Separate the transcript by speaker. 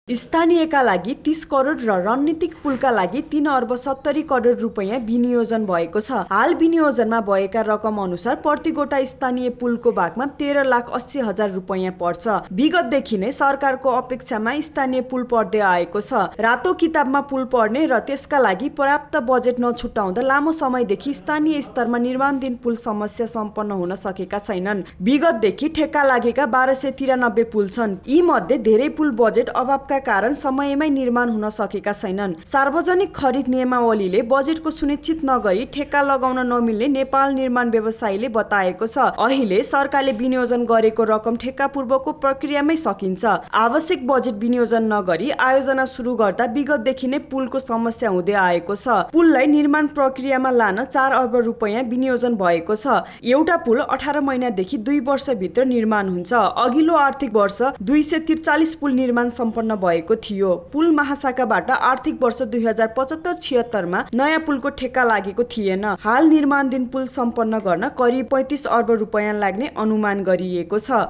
Speaker 1: स्थानीयका लागि 30 करोड र रणनीतिक पुलका लागि 3 अर्ब 70 करोड रुपैयाँ विनियोजन भएको छ। हाल विनियोजनमा भएका रकम अनुसार प्रतिगोटा स्थानीय पुलको भागमा 13,80,000 रुपैयाँ पर्छ। विगतदेखि नै सरकारको अपेक्षामा स्थानीय पुल पर्दै आएको छ। रातो किताबमा पुल पर्ने र त्यसका लागि पर्याप्त बजेट नछुटाउँदा लामो समयदेखि स्थानीय स्तरमा निर्माणाधीन पुल समस्या सम्पन्न हुन सकेका छैनन्। विगतदेखि ठेक्का लागेका 1293 पुल छन्। यी मध्ये धेरै पुल बजेट अभावका कारण समयमै निर्माण हुन सकेका छैनन्। सार्वजनिक खरिद नियमावलीले बजेटको सुनिश्चित नगरी ठेक्का लगाउन नमिल्ने नेपाल निर्माण व्यवसायीले बताएको छ। अहिले सरकारले विनियोजन गरेको रकम ठेक्का पूर्वको प्रक्रियामै सकिन्छ। आवश्यक बजेट विनियोजन नगरी आयोजना सुरु गर्दा विगतदेखि नै पुलको समस्या हुँदै आएको छ। पुललाई निर्माण प्रक्रियामा लान 4 अर्ब रुपैयाँ विनियोजन भएको छ। एउटा पुल 18 महिनादेखि 2 वर्षभित्र निर्माण हुन्छ। अघिल्लो आर्थिक वर्ष 243 पुल निर्माण सम्पन्न भएको थियो। पुल महाशाखाबाट आर्थिक वर्ष 2075-76 मा नयाँ पुलको ठेक्का लागेको थिएन। हाल निर्माणाधीन पुल सम्पन्न गर्न करिब 35 अर्ब रुपैयाँ लाग्ने अनुमान गरिएको छ।